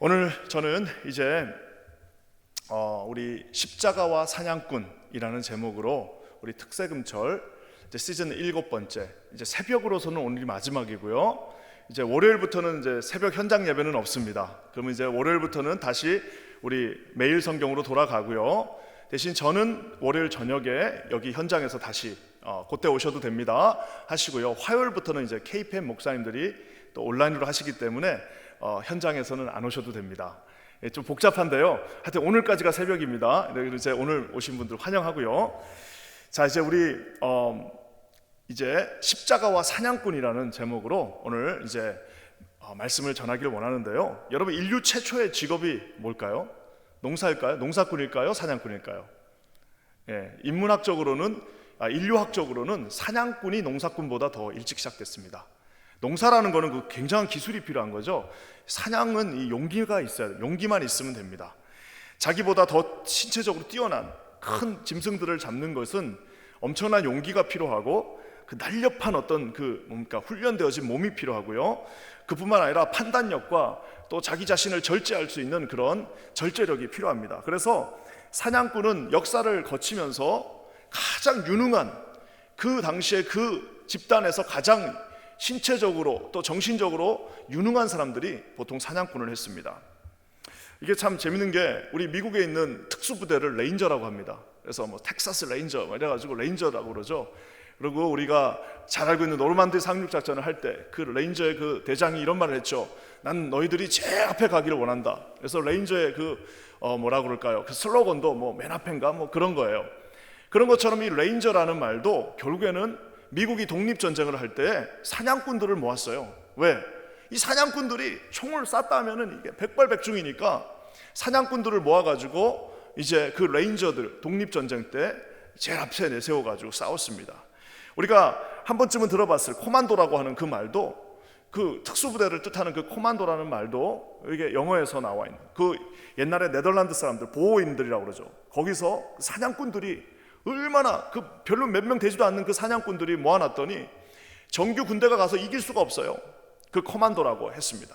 오늘 저는 이제 우리 십자가와 사냥꾼이라는 제목으로 우리 특세금철 이제 시즌 7번째, 이제 새벽으로서는 오늘이 마지막이고요. 이제 월요일부터는 이제 새벽 현장 예배는 없습니다. 그러면 이제 월요일부터는 다시 우리 매일 성경으로 돌아가고요. 대신 저는 월요일 저녁에 여기 현장에서 다시 그때 오셔도 됩니다 하시고요. 화요일부터는 이제 KPM 목사님들이 또 온라인으로 하시기 때문에 현장에서는 안 오셔도 됩니다. 좀 복잡한데요. 하여튼 오늘까지가 새벽입니다. 이제 오늘 오신 분들 환영하고요. 자, 이제 우리 이제 십자가와 사냥꾼이라는 제목으로 오늘 이제 말씀을 전하기를 원하는데요. 여러분, 인류 최초의 직업이 뭘까요? 농사일까요? 농사꾼일까요? 사냥꾼일까요? 인문학적으로는 인류학적으로는 사냥꾼이 농사꾼보다 더 일찍 시작됐습니다. 농사라는 거는 그 굉장한 기술이 필요한 거죠. 사냥은 이 용기가 있어야 돼요. 용기만 있으면 됩니다. 자기보다 더 신체적으로 뛰어난 큰 짐승들을 잡는 것은 엄청난 용기가 필요하고 그 날렵한 어떤 훈련되어진 몸이 필요하고요. 그뿐만 아니라 판단력과 또 자기 자신을 절제할 수 있는 그런 절제력이 필요합니다. 그래서 사냥꾼은 역사를 거치면서 가장 유능한, 그 당시에 그 집단에서 가장 신체적으로 또 정신적으로 유능한 사람들이 보통 사냥꾼을 했습니다. 이게 참 재밌는 게 우리 미국에 있는 특수부대를 레인저라고 합니다. 그래서 텍사스 레인저 이래가지고 레인저라고 그러죠. 그리고 우리가 잘 알고 있는 노르만디 상륙작전을 할 때 그 레인저의 그 대장이 이런 말을 했죠. 난 너희들이 제일 앞에 가기를 원한다. 그래서 레인저의 뭐라 그럴까요? 그 슬로건도 맨 앞인가 그런 거예요. 그런 것처럼 이 레인저라는 말도 결국에는 미국이 독립전쟁을 할 때 사냥꾼들을 모았어요. 왜? 이 사냥꾼들이 총을 쐈다 하면은 이게 백발백중이니까 사냥꾼들을 모아가지고 이제 그 레인저들 독립전쟁 때 제일 앞에 내세워가지고 싸웠습니다. 우리가 한 번쯤은 들어봤을 코만도라고 하는 그 말도, 그 특수부대를 뜻하는 그 코만도라는 말도 이게 영어에서 나와 있는, 그 옛날에 네덜란드 사람들 보호인들이라고 그러죠. 거기서 사냥꾼들이 얼마나 별로 몇 명 되지도 않는 그 사냥꾼들이 모아놨더니 정규 군대가 가서 이길 수가 없어요. 그 코만도라고 했습니다.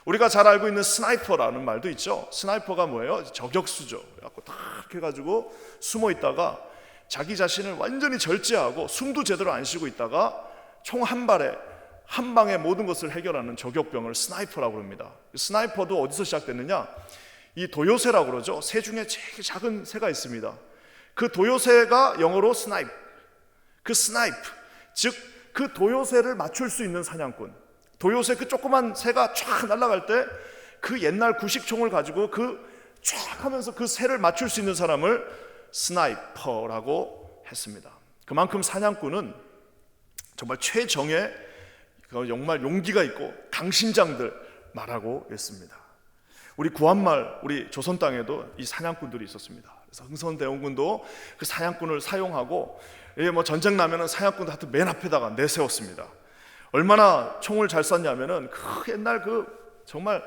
우리가 잘 알고 있는 스나이퍼라는 말도 있죠. 스나이퍼가 뭐예요? 저격수죠. 그래갖고 딱 해가지고 숨어 있다가 자기 자신을 완전히 절제하고 숨도 제대로 안 쉬고 있다가 총 한 발에 한 방에 모든 것을 해결하는 저격병을 스나이퍼라고 합니다. 스나이퍼도 어디서 시작됐느냐? 이 도요새라고 그러죠. 새 중에 제일 작은 새가 있습니다. 그 도요새가 영어로 스나이프, 그 스나이프, 즉 그 도요새를 맞출 수 있는 사냥꾼. 도요새 그 조그만 새가 쫙 날아갈 때 그 옛날 구식총을 가지고 쫙 하면서 그 새를 맞출 수 있는 사람을 스나이퍼라고 했습니다. 그만큼 사냥꾼은 정말 최정의 정말 용기가 있고 강심장들 말하고 있습니다. 우리 구한말, 우리 조선 땅에도 이 사냥꾼들이 있었습니다. 그래서 흥선대원군도 그 사냥꾼을 사용하고 전쟁 나면은 사냥꾼들 하여튼 맨 앞에다가 내세웠습니다. 얼마나 총을 잘 쐈냐면은 그 옛날 정말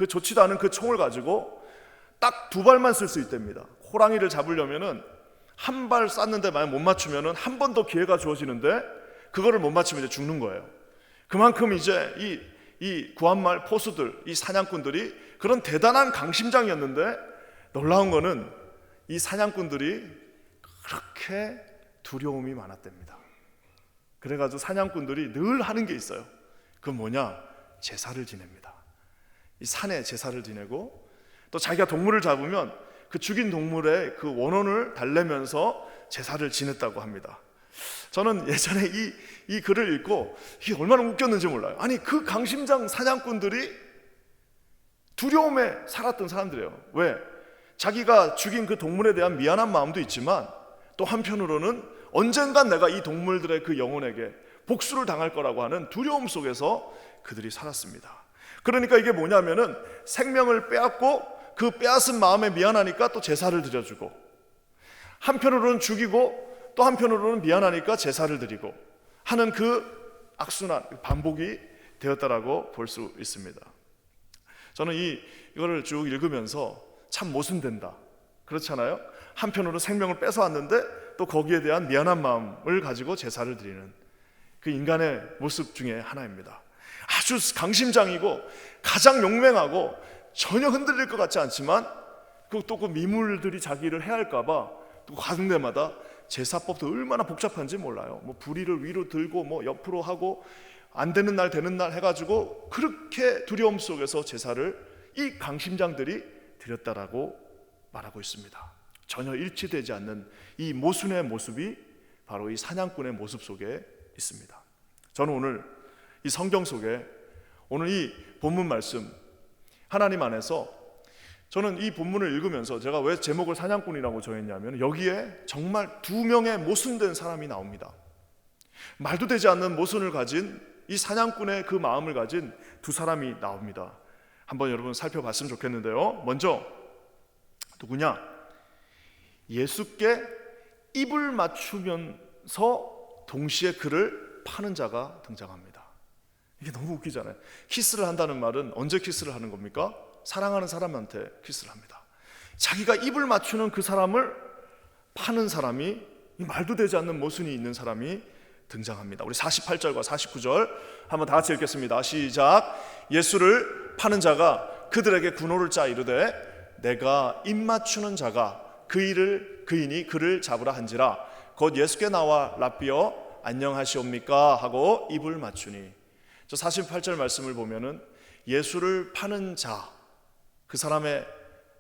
좋지도 않은 그 총을 가지고 딱 2발만 쓸 수 있답니다. 호랑이를 잡으려면은 한 발 쐈는데 만약 못 맞추면은 한 번 더 기회가 주어지는데 그거를 못 맞추면 이제 죽는 거예요. 그만큼 이제 이 구한말 포수들, 이 사냥꾼들이 그런 대단한 강심장이었는데 놀라운 거는 이 사냥꾼들이 그렇게 두려움이 많았답니다. 그래가지고 사냥꾼들이 늘 하는 게 있어요. 그건 뭐냐? 제사를 지냅니다. 이 산에 제사를 지내고 또 자기가 동물을 잡으면 그 죽인 동물의 그 원혼을 달래면서 제사를 지냈다고 합니다. 저는 예전에 이 글을 읽고 이게 얼마나 웃겼는지 몰라요. 아니, 그 강심장 사냥꾼들이 두려움에 살았던 사람들이에요. 왜? 자기가 죽인 그 동물에 대한 미안한 마음도 있지만 또 한편으로는 언젠간 내가 이 동물들의 그 영혼에게 복수를 당할 거라고 하는 두려움 속에서 그들이 살았습니다. 그러니까 이게 뭐냐면은 생명을 빼앗고 그 빼앗은 마음에 미안하니까 또 제사를 드려주고, 한편으로는 죽이고 또 한편으로는 미안하니까 제사를 드리고 하는 그 악순환, 반복이 되었다라고 볼 수 있습니다. 저는 이거를 쭉 읽으면서 참 모순된다, 그렇잖아요. 한편으로 생명을 뺏어왔는데 또 거기에 대한 미안한 마음을 가지고 제사를 드리는 그 인간의 모습 중에 하나입니다. 아주 강심장이고 가장 용맹하고 전혀 흔들릴 것 같지 않지만 또 그 미물들이 자기를 해할까봐 또 가는 데마다 제사법도 얼마나 복잡한지 몰라요. 뭐 부리를 위로 들고 뭐 옆으로 하고 안 되는 날 되는 날 해가지고 그렇게 두려움 속에서 제사를 이 강심장들이 드렸다라고 말하고 있습니다. 전혀 일치되지 않는 이 모순의 모습이 바로 이 사냥꾼의 모습 속에 있습니다. 저는 오늘 이 성경 속에 오늘 이 본문 말씀 하나님 안에서 저는 이 본문을 읽으면서 제가 왜 제목을 사냥꾼이라고 정했냐면 여기에 정말 두 명의 모순된 사람이 나옵니다. 말도 되지 않는 모순을 가진 이 사냥꾼의 그 마음을 가진 두 사람이 나옵니다. 한번 여러분 살펴봤으면 좋겠는데요. 먼저 누구냐? 예수께 입을 맞추면서 동시에 그를 파는 자가 등장합니다. 이게 너무 웃기잖아요. 키스를 한다는 말은 언제 키스를 하는 겁니까? 사랑하는 사람한테 키스를 합니다. 자기가 입을 맞추는 그 사람을 파는 사람이, 말도 되지 않는 모순이 있는 사람이 등장합니다. 우리 48절과 49절 한번 다 같이 읽겠습니다. 시작. 예수를 파는 자가 그들에게 군호를 짜 이르되 내가 입 맞추는 자가 그인이 그를 잡으라 한지라 곧 예수께 나와 랍비여 안녕하시옵니까 하고 입을 맞추니. 저 48절 말씀을 보면은 예수를 파는 자, 그 사람의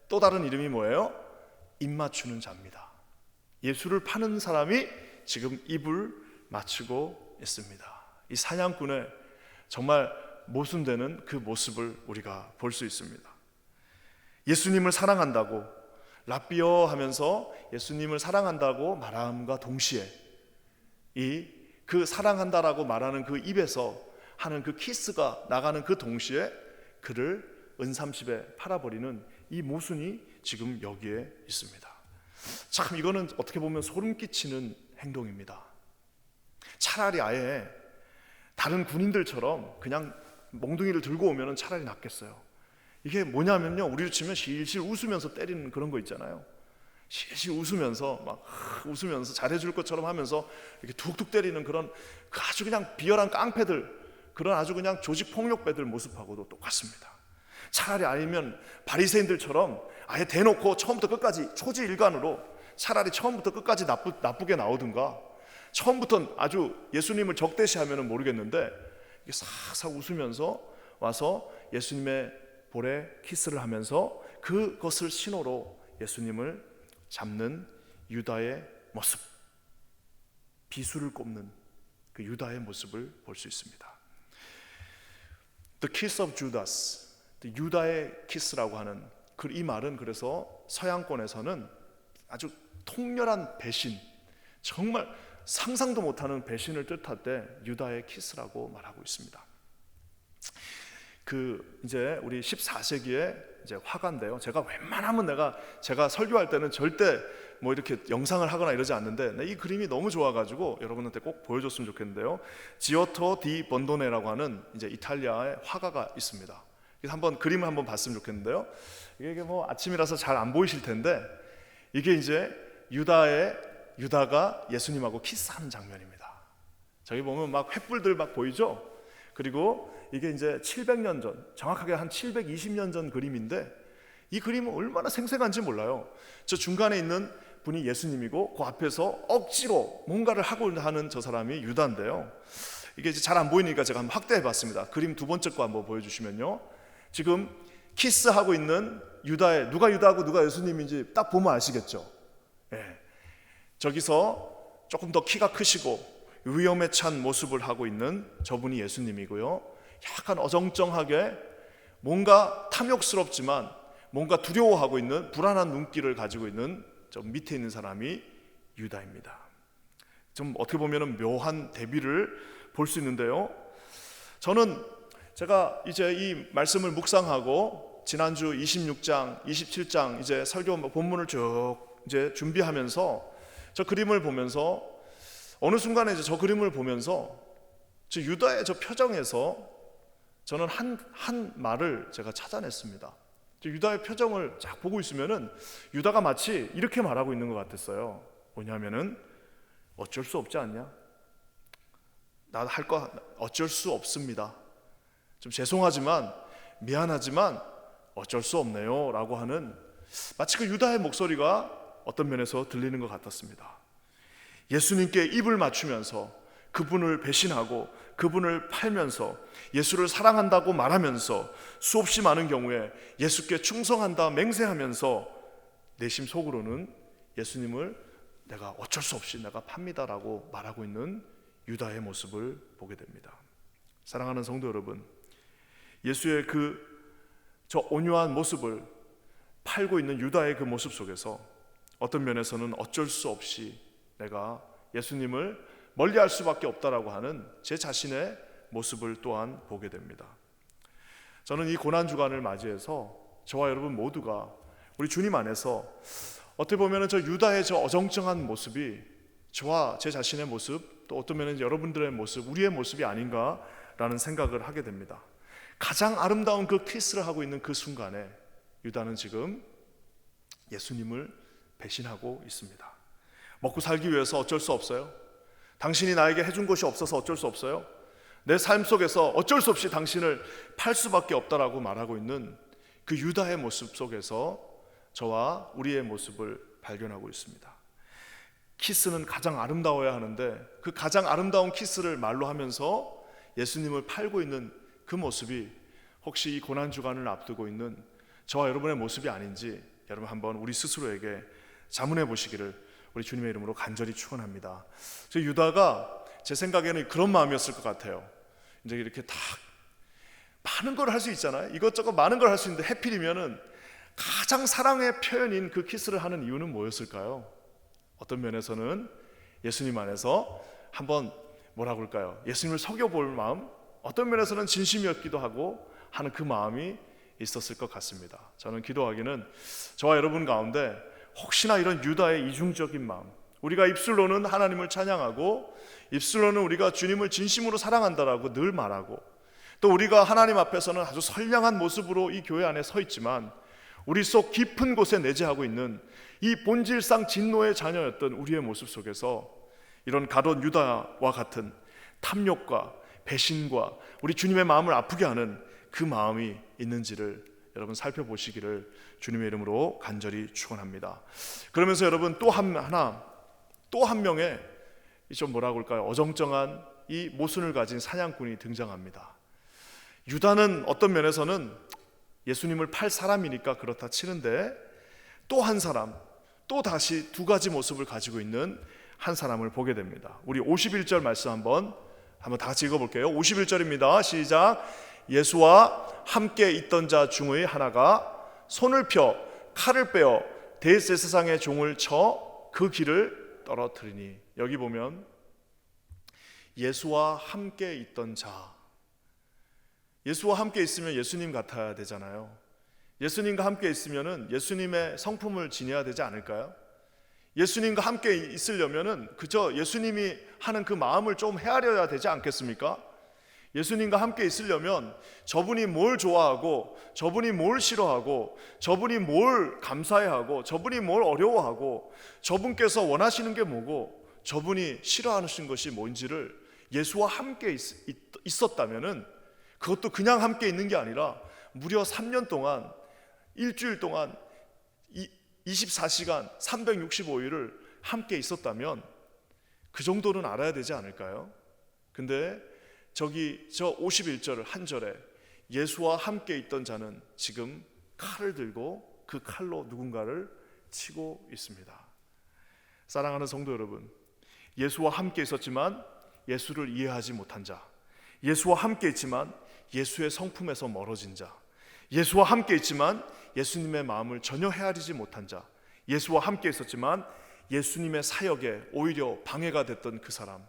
또 다른 이름이 뭐예요? 입 맞추는 자입니다. 예수를 파는 사람이 지금 입을 맞추고 있습니다. 이 사냥꾼의 정말 모순되는 그 모습을 우리가 볼 수 있습니다. 예수님을 사랑한다고 랍비어 하면서 예수님을 사랑한다고 말함과 동시에 그 사랑한다라고 말하는 그 입에서 하는 그 키스가 나가는 그 동시에 그를 은삼십에 팔아버리는 이 모순이 지금 여기에 있습니다. 참 이거는 어떻게 보면 소름 끼치는 행동입니다. 차라리 아예 다른 군인들처럼 그냥 몽둥이를 들고 오면 차라리 낫겠어요. 이게 뭐냐면요, 우리로 치면 실실 웃으면서 때리는 그런 거 있잖아요. 실실 웃으면서 막 웃으면서 잘해줄 것처럼 하면서 이렇게 툭툭 때리는 그런 아주 그냥 비열한 깡패들, 그런 아주 그냥 조직 폭력배들 모습하고도 똑같습니다. 차라리 아니면 바리새인들처럼 아예 대놓고 처음부터 끝까지 초지일관으로 차라리 처음부터 끝까지 나쁘게 나오든가, 처음부터 아주 예수님을 적대시하면 모르겠는데 싹싹 웃으면서 와서 예수님의 볼에 키스를 하면서 그것을 신호로 예수님을 잡는 유다의 모습, 비수를 꼽는 그 유다의 모습을 볼 수 있습니다. The kiss of Judas, 유다의 키스라고 하는 이 말은 그래서 서양권에서는 아주 통렬한 배신, 정말 상상도 못하는 배신을 뜻할 때 유다의 키스라고 말하고 있습니다. 이제 우리 14세기의 이제 화가인데요. 제가 웬만하면 제가 설교할 때는 절대 뭐 이렇게 영상을 하거나 이러지 않는데 이 그림이 너무 좋아가지고 여러분한테 꼭 보여줬으면 좋겠는데요. 지오토 디 번도네라고 하는 이제 이탈리아의 화가가 있습니다. 그래서 한번 그림을 한번 봤으면 좋겠는데요. 이게 뭐 아침이라서 잘 안 보이실 텐데 이게 이제 유다가 예수님하고 키스하는 장면입니다. 저기 보면 막 횃불들 막 보이죠? 그리고 이게 이제 700년 전, 정확하게 한 720년 전 그림인데 이 그림은 얼마나 생생한지 몰라요. 저 중간에 있는 분이 예수님이고 그 앞에서 억지로 뭔가를 하고 하는 저 사람이 유다인데요. 이게 이제 잘 안 보이니까 제가 한번 확대해 봤습니다. 그림 두 번째 거 한번 보여주시면요. 지금 키스하고 있는 유다의, 누가 유다하고 누가 예수님인지 딱 보면 아시겠죠? 예. 저기서 조금 더 키가 크시고 위험에 찬 모습을 하고 있는 저분이 예수님이고요. 약간 어정쩡하게 뭔가 탐욕스럽지만 뭔가 두려워하고 있는 불안한 눈길을 가지고 있는 저 밑에 있는 사람이 유다입니다. 좀 어떻게 보면 묘한 대비를 볼 수 있는데요. 제가 이제 이 말씀을 묵상하고 지난주 26장, 27장 이제 설교 본문을 쭉 이제 준비하면서 저 그림을 보면서 어느 순간에 이제 저 그림을 보면서 저 유다의 저 표정에서 저는 한 말을 제가 찾아냈습니다. 저 유다의 표정을 쫙 보고 있으면은 유다가 마치 이렇게 말하고 있는 것 같았어요. 뭐냐면은 어쩔 수 없지 않냐? 나 할 거 어쩔 수 없습니다. 좀 죄송하지만 미안하지만 어쩔 수 없네요 라고 하는 마치 그 유다의 목소리가 어떤 면에서 들리는 것 같았습니다. 예수님께 입을 맞추면서 그분을 배신하고 그분을 팔면서 예수를 사랑한다고 말하면서 수없이 많은 경우에 예수께 충성한다 맹세하면서 내심 속으로는 예수님을 내가 어쩔 수 없이 내가 팝니다라고 말하고 있는 유다의 모습을 보게 됩니다. 사랑하는 성도 여러분, 예수의 저 온유한 모습을 팔고 있는 유다의 그 모습 속에서 어떤 면에서는 어쩔 수 없이 내가 예수님을 멀리할 수밖에 없다라고 하는 제 자신의 모습을 또한 보게 됩니다. 저는 이 고난주간을 맞이해서 저와 여러분 모두가 우리 주님 안에서 어떻게 보면 저 유다의 저 어정쩡한 모습이 저와 제 자신의 모습, 또 어떤 면은 여러분들의 모습, 우리의 모습이 아닌가라는 생각을 하게 됩니다. 가장 아름다운 그 키스를 하고 있는 그 순간에 유다는 지금 예수님을 배신하고 있습니다. 먹고 살기 위해서 어쩔 수 없어요. 당신이 나에게 해준 것이 없어서 어쩔 수 없어요. 내 삶 속에서 어쩔 수 없이 당신을 팔 수밖에 없다라고 말하고 있는 그 유다의 모습 속에서 저와 우리의 모습을 발견하고 있습니다. 키스는 가장 아름다워야 하는데 그 가장 아름다운 키스를 말로 하면서 예수님을 팔고 있는 그 모습이 혹시 이 고난주간을 앞두고 있는 저와 여러분의 모습이 아닌지 여러분 한번 우리 스스로에게 자문해 보시기를 우리 주님의 이름으로 간절히 축원합니다. 저 유다가 제 생각에는 그런 마음이었을 것 같아요. 이제 이렇게 다 많은 걸 할 수 있잖아요. 이것저것 많은 걸 할 수 있는데 해필이면은 가장 사랑의 표현인 그 키스를 하는 이유는 뭐였을까요? 어떤 면에서는 예수님 안에서 한번 뭐라고 할까요? 예수님을 속여볼 마음, 어떤 면에서는 진심이었기도 하고 하는 그 마음이 있었을 것 같습니다. 저는 기도하기는 저와 여러분 가운데 혹시나 이런 유다의 이중적인 마음, 우리가 입술로는 하나님을 찬양하고 입술로는 우리가 주님을 진심으로 사랑한다라고 늘 말하고 또 우리가 하나님 앞에서는 아주 선량한 모습으로 이 교회 안에 서 있지만 우리 속 깊은 곳에 내재하고 있는 이 본질상 진노의 자녀였던 우리의 모습 속에서 이런 가룟 유다와 같은 탐욕과 배신과 우리 주님의 마음을 아프게 하는 그 마음이 있는지를 여러분 살펴보시기를 주님의 이름으로 간절히 축원합니다. 그러면서 여러분 또 한 명의 좀 뭐라고 할까요? 어정쩡한 이 모순을 가진 사냥꾼이 등장합니다. 유다는 어떤 면에서는 예수님을 팔 사람이니까 그렇다 치는데 또 한 사람, 또 다시 두 가지 모습을 가지고 있는 한 사람을 보게 됩니다. 우리 51절 말씀 한번 다 같이 읽어볼게요. 51절입니다. 시작. 예수와 함께 있던 자 중의 하나가 손을 펴 칼을 빼어 대제사장의 종을 쳐 그 길을 떨어뜨리니. 여기 보면 예수와 함께 있던 자, 예수와 함께 있으면 예수님 같아야 되잖아요. 예수님과 함께 있으면 예수님의 성품을 지녀야 되지 않을까요? 예수님과 함께 있으려면 그저 예수님이 하는 그 마음을 좀 헤아려야 되지 않겠습니까? 예수님과 함께 있으려면 저분이 뭘 좋아하고 저분이 뭘 싫어하고 저분이 뭘 감사해하고 저분이 뭘 어려워하고 저분께서 원하시는 게 뭐고 저분이 싫어하시는 것이 뭔지를 예수와 함께 있었다면은 그것도 그냥 함께 있는 게 아니라 무려 3년 동안 일주일 동안 24시간 365일을 함께 있었다면 그 정도는 알아야 되지 않을까요? 근데 저 51절 한 절에 예수와 함께 있던 자는 지금 칼을 들고 그 칼로 누군가를 치고 있습니다. 사랑하는 성도 여러분, 예수와 함께 있었지만 예수를 이해하지 못한 자, 예수와 함께 있지만 예수의 성품에서 멀어진 자, 예수와 함께 있지만 예수님의 마음을 전혀 헤아리지 못한 자, 예수와 함께 있었지만 예수님의 사역에 오히려 방해가 됐던 그 사람,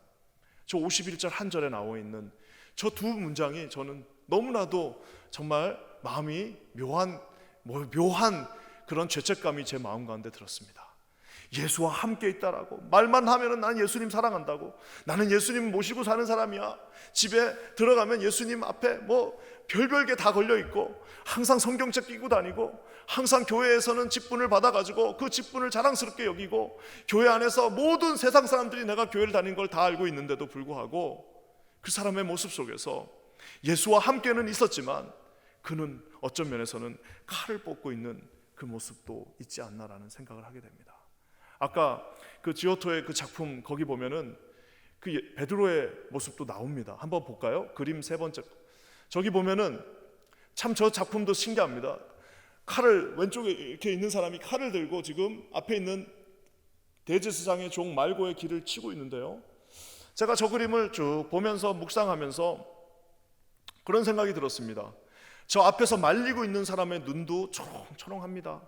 저 51절 한 절에 나와 있는 저 두 문장이 저는 너무나도 정말 마음이 묘한 그런 죄책감이 제 마음 가운데 들었습니다. 예수와 함께 있다라고 말만 하면은 난 예수님 사랑한다고, 나는 예수님 모시고 사는 사람이야, 집에 들어가면 예수님 앞에 별별 게 다 걸려 있고 항상 성경책 끼고 다니고 항상 교회에서는 직분을 받아가지고 그 직분을 자랑스럽게 여기고 교회 안에서 모든 세상 사람들이 내가 교회를 다닌 걸 다 알고 있는데도 불구하고 그 사람의 모습 속에서 예수와 함께는 있었지만 그는 어쩐 면에서는 칼을 뽑고 있는 그 모습도 있지 않나라는 생각을 하게 됩니다. 아까 그 지오토의 그 작품 거기 보면은 그 베드로의 모습도 나옵니다. 한번 볼까요? 그림 세 번째. 저기 보면은 참 저 작품도 신기합니다. 칼을, 왼쪽에 이렇게 있는 사람이 칼을 들고 지금 앞에 있는 대제사장의 종 말고의 길을 치고 있는데요, 제가 저 그림을 쭉 보면서 묵상하면서 그런 생각이 들었습니다. 저 앞에서 말리고 있는 사람의 눈도 초롱초롱합니다.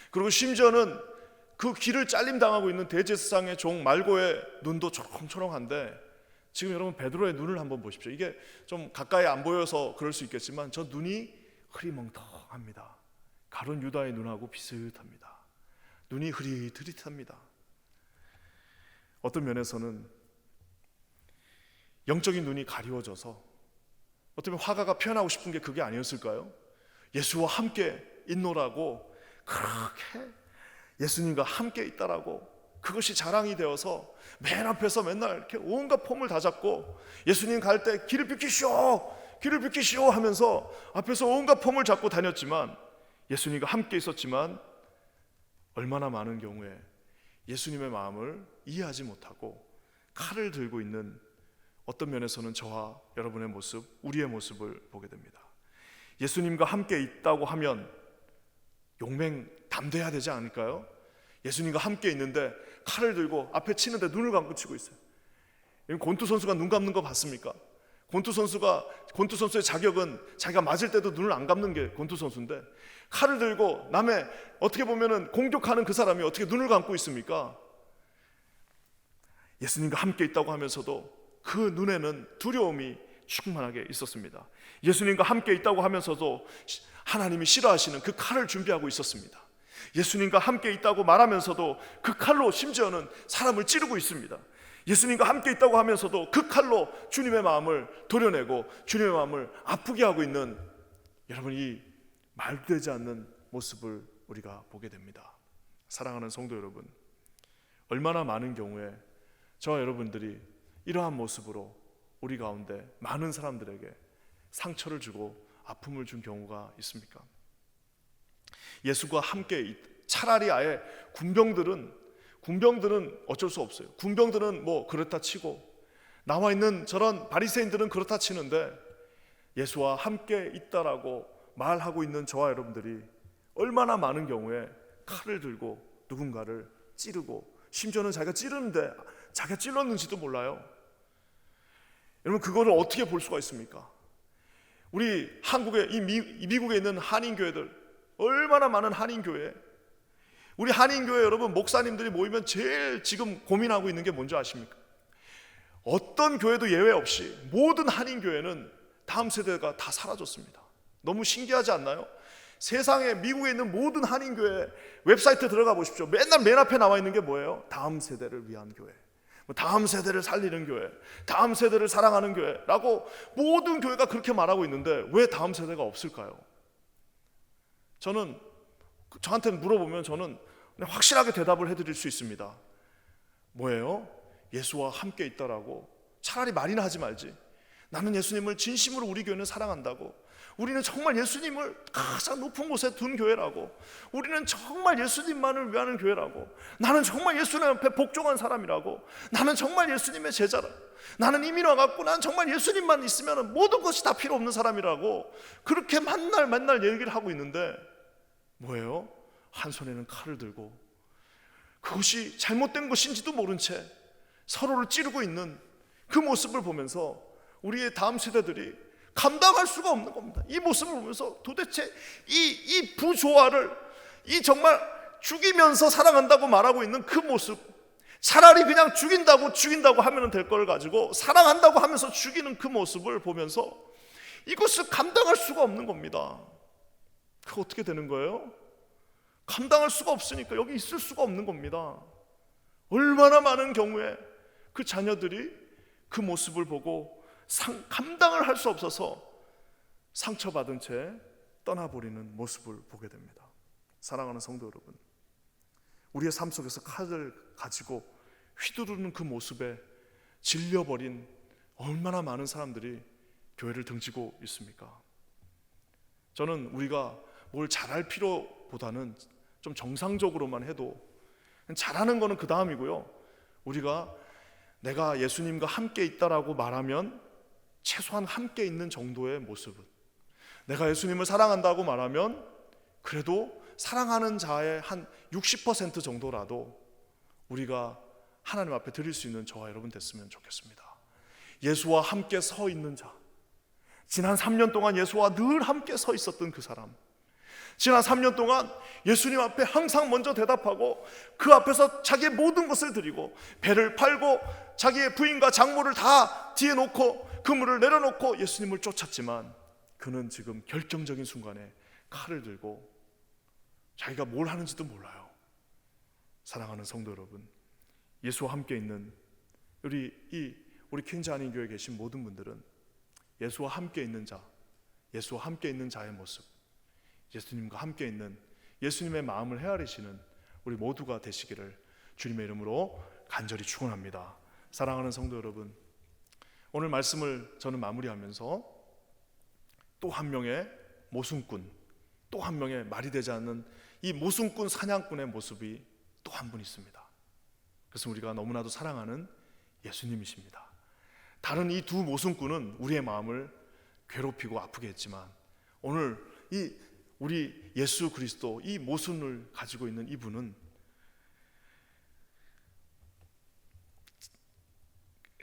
그리고 심지어는 그 길을 잘림당하고 있는 대제사장의 종 말고의 눈도 초롱초롱한데, 지금 여러분 베드로의 눈을 한번 보십시오. 이게 좀 가까이 안 보여서 그럴 수 있겠지만 저 눈이 흐리멍텅합니다. 가룟 유다의 눈하고 비슷합니다. 눈이 흐릿흐릿합니다. 어떤 면에서는 영적인 눈이 가리워져서 어쩌면 화가가 표현하고 싶은 게 그게 아니었을까요? 예수와 함께 있노라고, 그렇게 예수님과 함께 있다라고 그것이 자랑이 되어서 맨 앞에서 맨날 이렇게 온갖 폼을 다 잡고 예수님 갈 때 길을 비키시오 하면서 앞에서 온갖 폼을 잡고 다녔지만, 예수님과 함께 있었지만 얼마나 많은 경우에 예수님의 마음을 이해하지 못하고 칼을 들고 있는, 어떤 면에서는 저와 여러분의 모습, 우리의 모습을 보게 됩니다. 예수님과 함께 있다고 하면 용맹 담대해야 되지 않을까요? 예수님과 함께 있는데 칼을 들고 앞에 치는데 눈을 감고 치고 있어요. 권투 선수가 눈 감는 거 봤습니까? 권투 선수의 자격은 자기가 맞을 때도 눈을 안 감는 게 권투 선수인데, 칼을 들고 남의 어떻게 보면은 공격하는 그 사람이 어떻게 눈을 감고 있습니까? 예수님과 함께 있다고 하면서도 그 눈에는 두려움이 충만하게 있었습니다. 예수님과 함께 있다고 하면서도 하나님이 싫어하시는 그 칼을 준비하고 있었습니다. 예수님과 함께 있다고 말하면서도 그 칼로 심지어는 사람을 찌르고 있습니다. 예수님과 함께 있다고 하면서도 그 칼로 주님의 마음을 도려내고 주님의 마음을 아프게 하고 있는, 여러분, 이 말도 되지 않는 모습을 우리가 보게 됩니다. 사랑하는 성도 여러분, 얼마나 많은 경우에 저와 여러분들이 이러한 모습으로 우리 가운데 많은 사람들에게 상처를 주고 아픔을 준 경우가 있습니까? 예수가 함께, 차라리 아예 군병들은 어쩔 수 없어요. 군병들은 뭐 그렇다 치고 나와 있는 저런 바리새인들은 그렇다 치는데, 예수와 함께 있다라고 말하고 있는 저와 여러분들이 얼마나 많은 경우에 칼을 들고 누군가를 찌르고, 심지어는 자기가 찌르는데 자기가 찔렀는지도 몰라요. 여러분, 그거를 어떻게 볼 수가 있습니까? 우리 한국에, 미국에 있는 한인교회들, 얼마나 많은 한인교회, 우리 한인교회 여러분, 목사님들이 모이면 제일 지금 고민하고 있는 게 뭔지 아십니까? 어떤 교회도 예외 없이 모든 한인교회는 다음 세대가 다 사라졌습니다. 너무 신기하지 않나요? 세상에, 미국에 있는 모든 한인교회 웹사이트 들어가 보십시오. 맨날 맨 앞에 나와 있는 게 뭐예요? 다음 세대를 위한 교회, 다음 세대를 살리는 교회, 다음 세대를 사랑하는 교회라고 모든 교회가 그렇게 말하고 있는데 왜 다음 세대가 없을까요? 저한테 물어보면 저는 확실하게 대답을 해드릴 수 있습니다. 뭐예요? 예수와 함께 있다라고 차라리 말이나 하지 말지. 나는 예수님을 진심으로 우리 교회는 사랑한다고, 우리는 정말 예수님을 가장 높은 곳에 둔 교회라고, 우리는 정말 예수님만을 위하는 교회라고, 나는 정말 예수님 앞에 복종한 사람이라고, 나는 정말 예수님의 제자라, 나는 이미 와갖고 난 정말 예수님만 있으면 모든 것이 다 필요 없는 사람이라고 그렇게 맨날 얘기를 하고 있는데, 뭐예요? 한 손에는 칼을 들고 그것이 잘못된 것인지도 모른 채 서로를 찌르고 있는 그 모습을 보면서 우리의 다음 세대들이 감당할 수가 없는 겁니다. 이 모습을 보면서 도대체 이 부조화를, 이 정말 죽이면서 사랑한다고 말하고 있는 그 모습, 차라리 그냥 죽인다고 하면 될 걸 가지고 사랑한다고 하면서 죽이는 그 모습을 보면서 이것을 감당할 수가 없는 겁니다. 그거 어떻게 되는 거예요? 감당할 수가 없으니까 여기 있을 수가 없는 겁니다. 얼마나 많은 경우에 그 자녀들이 그 모습을 보고 감당을 할 수 없어서 상처받은 채 떠나버리는 모습을 보게 됩니다. 사랑하는 성도 여러분, 우리의 삶 속에서 칼을 가지고 휘두르는 그 모습에 질려버린 얼마나 많은 사람들이 교회를 등지고 있습니까? 저는 우리가 뭘 잘할 필요보다는 좀 정상적으로만 해도, 잘하는 거는 그 다음이고요, 우리가 내가 예수님과 함께 있다라고 말하면 최소한 함께 있는 정도의 모습은, 내가 예수님을 사랑한다고 말하면 그래도 사랑하는 자의 한 60% 정도라도 우리가 하나님 앞에 드릴 수 있는 저와 여러분 됐으면 좋겠습니다. 예수와 함께 서 있는 자, 지난 3년 동안 예수와 늘 함께 서 있었던 그 사람, 지난 3년 동안 예수님 앞에 항상 먼저 대답하고 그 앞에서 자기의 모든 것을 드리고 배를 팔고 자기의 부인과 장모를 다 뒤에 놓고 그물을 내려놓고 예수님을 쫓았지만, 그는 지금 결정적인 순간에 칼을 들고 자기가 뭘 하는지도 몰라요. 사랑하는 성도 여러분, 예수와 함께 있는 우리 퀸즈 한인 교회에 계신 모든 분들은 예수와 함께 있는 자, 예수와 함께 있는 자의 모습, 예수님과 함께 있는, 예수님의 마음을 헤아리시는 우리 모두가 되시기를 주님의 이름으로 간절히 축원합니다. 사랑하는 성도 여러분, 오늘 말씀을 저는 마무리하면서 또 한 명의 모순꾼, 또 한 명의 말이 되지 않는 이 모순꾼 사냥꾼의 모습이 또 한 분 있습니다. 그래서 우리가 너무나도 사랑하는 예수님이십니다. 다른 이 두 모순꾼은 우리의 마음을 괴롭히고 아프게 했지만, 오늘 우리 예수 그리스도, 이 모순을 가지고 있는 이분은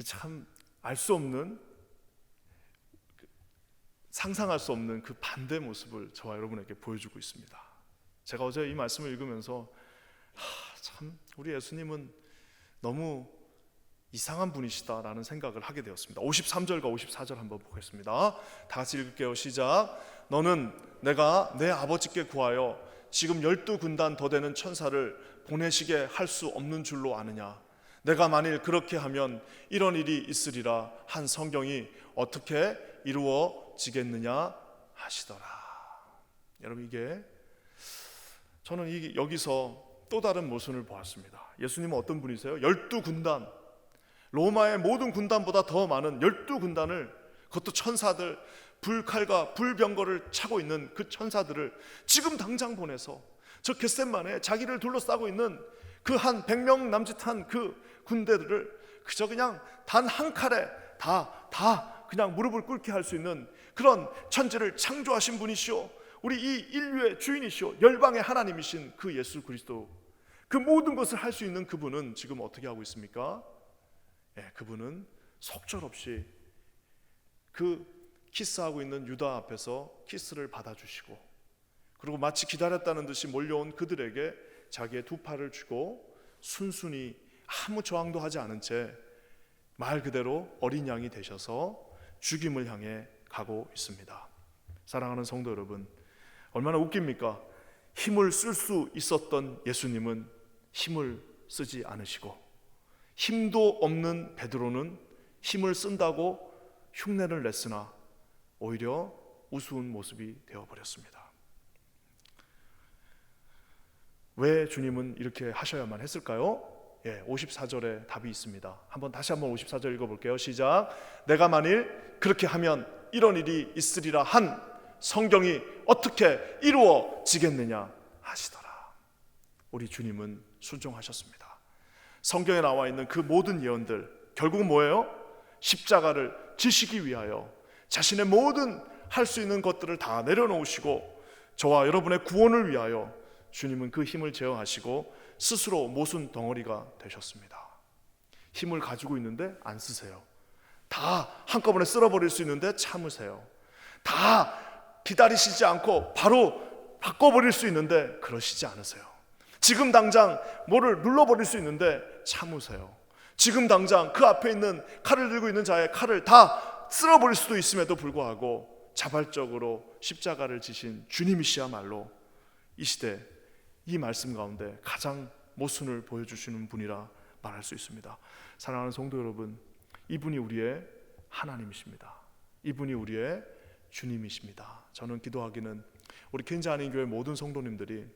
참 알 수 없는, 상상할 수 없는 그 반대 모습을 저와 여러분에게 보여주고 있습니다. 제가 어제 이 말씀을 읽으면서 참 우리 예수님은 너무 이상한 분이시다라는 생각을 하게 되었습니다. 53절과 54절 한번 보겠습니다. 다 같이 읽을게요. 시작. 너는 내가 내 아버지께 구하여 지금 12군단 더 되는 천사를 보내시게 할 수 없는 줄로 아느냐? 내가 만일 그렇게 하면 이런 일이 있으리라 한 성경이 어떻게 이루어지겠느냐 하시더라. 여러분, 이게 저는 여기서 또 다른 모순을 보았습니다. 예수님은 어떤 분이세요? 12군단, 로마의 모든 군단보다 더 많은 12군단을, 그것도 천사들, 불칼과 불병거를 차고 있는 그 천사들을 지금 당장 보내서 저 겟셋만에 자기를 둘러싸고 있는 그 한 100명 남짓한 그 군대들을 그저 그냥 단 한 칼에 다 그냥 무릎을 꿇게 할 수 있는 그런 천지를 창조하신 분이시오, 우리 이 인류의 주인이시오, 열방의 하나님이신 그 예수 그리스도, 그 모든 것을 할 수 있는 그분은 지금 어떻게 하고 있습니까? 그분은 속절없이 그 키스하고 있는 유다 앞에서 키스를 받아주시고, 그리고 마치 기다렸다는 듯이 몰려온 그들에게 자기의 두 팔을 쥐고 순순히 아무 저항도 하지 않은 채 말 그대로 어린 양이 되셔서 죽임을 향해 가고 있습니다. 사랑하는 성도 여러분, 얼마나 웃깁니까? 힘을 쓸 수 있었던 예수님은 힘을 쓰지 않으시고, 힘도 없는 베드로는 힘을 쓴다고 흉내를 냈으나 오히려 우스운 모습이 되어버렸습니다. 왜 주님은 이렇게 하셔야만 했을까요? 54절에 답이 있습니다. 다시 한번 54절 읽어볼게요. 시작. 내가 만일 그렇게 하면 이런 일이 있으리라 한 성경이 어떻게 이루어지겠느냐 하시더라. 우리 주님은 순종하셨습니다. 성경에 나와 있는 그 모든 예언들, 결국은 뭐예요? 십자가를 지시기 위하여 자신의 모든 할 수 있는 것들을 다 내려놓으시고 저와 여러분의 구원을 위하여 주님은 그 힘을 제어하시고 스스로 모순 덩어리가 되셨습니다. 힘을 가지고 있는데 안 쓰세요. 다 한꺼번에 쓸어버릴 수 있는데 참으세요. 다 기다리시지 않고 바로 바꿔버릴 수 있는데 그러시지 않으세요. 지금 당장 뭐를 눌러버릴 수 있는데 참으세요. 지금 당장 그 앞에 있는 칼을 들고 있는 자의 칼을 다 쓸어버릴 수도 있음에도 불구하고 자발적으로 십자가를 지신 주님이시야말로 이 시대 이 말씀 가운데 가장 모순을 보여주시는 분이라 말할 수 있습니다. 사랑하는 성도 여러분, 이분이 우리의 하나님이십니다. 이분이 우리의 주님이십니다. 저는 기도하기는 우리 퀸즈 한인 교회 모든 성도님들이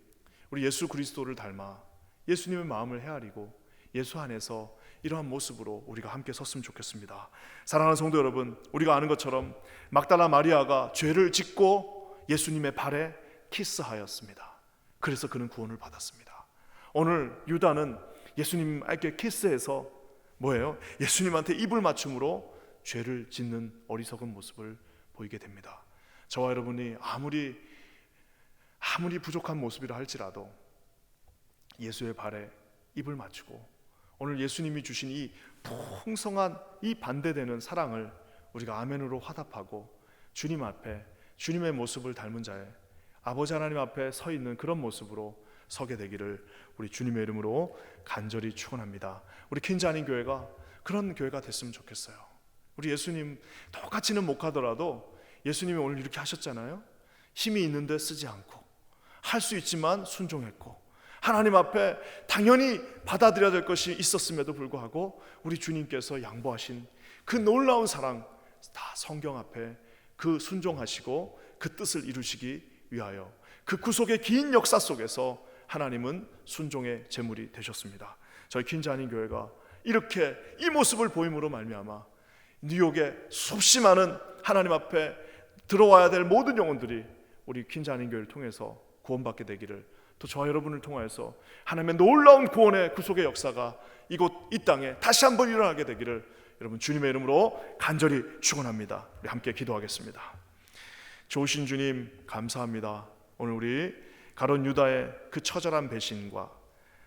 우리 예수 그리스도를 닮아 예수님의 마음을 헤아리고 예수 안에서 이러한 모습으로 우리가 함께 섰으면 좋겠습니다. 사랑하는 성도 여러분, 우리가 아는 것처럼 막달라 마리아가 죄를 짓고 예수님의 발에 키스하였습니다. 그래서 그는 구원을 받았습니다. 오늘 유다는 예수님에게 키스해서 뭐예요? 예수님한테 입을 맞춤으로 죄를 짓는 어리석은 모습을 보이게 됩니다. 저와 여러분이 아무리 부족한 모습이라 할지라도 예수의 발에 입을 맞추고 오늘 예수님이 주신 이 풍성한 이 반대되는 사랑을 우리가 아멘으로 화답하고 주님 앞에 주님의 모습을 닮은 자의 아버지 하나님 앞에 서 있는 그런 모습으로 서게 되기를 우리 주님의 이름으로 간절히 축원합니다. 우리 퀸자님 교회가 그런 교회가 됐으면 좋겠어요. 우리 예수님 똑같이는 못 가더라도 예수님이 오늘 이렇게 하셨잖아요. 힘이 있는데 쓰지 않고 할 수 있지만 순종했고 하나님 앞에 당연히 받아들여야 될 것이 있었음에도 불구하고 우리 주님께서 양보하신 그 놀라운 사랑, 다 성경 앞에 그 순종하시고 그 뜻을 이루시기 위하여 그 구속의 긴 역사 속에서 하나님은 순종의 제물이 되셨습니다. 저희 퀸자님 교회가 이렇게 이 모습을 보임으로 말미암아 뉴욕에 수없이 많은 하나님 앞에 들어와야 될 모든 영혼들이 우리 퀸자님 교회를 통해서 구원받게 되기를, 또 저와 여러분을 통하여서 하나님의 놀라운 구원의 구속의 역사가 이곳 이 땅에 다시 한번 일어나게 되기를 여러분 주님의 이름으로 간절히 축원합니다. 우리 함께 기도하겠습니다. 좋으신 주님 감사합니다. 오늘 우리 가룟 유다의 그 처절한 배신과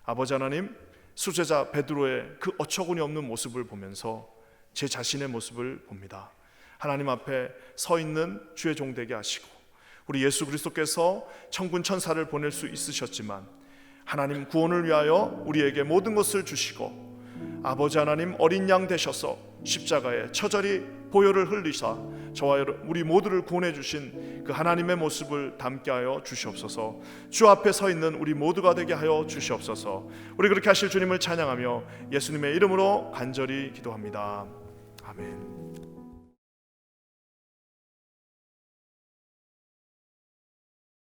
아버지 하나님 수제자 베드로의 그 어처구니 없는 모습을 보면서 제 자신의 모습을 봅니다. 하나님 앞에 서 있는 주의 종 되게 하시고 우리 예수 그리스도께서 천군 천사를 보낼 수 있으셨지만 하나님 구원을 위하여 우리에게 모든 것을 주시고 아버지 하나님 어린 양 되셔서 십자가에 처절히 보혈을 흘리사 저와 우리 모두를 구원해 주신 그 하나님의 모습을 담게 하여 주시옵소서. 주 앞에 서 있는 우리 모두가 되게 하여 주시옵소서. 우리 그렇게 하실 주님을 찬양하며 예수님의 이름으로 간절히 기도합니다. 아멘.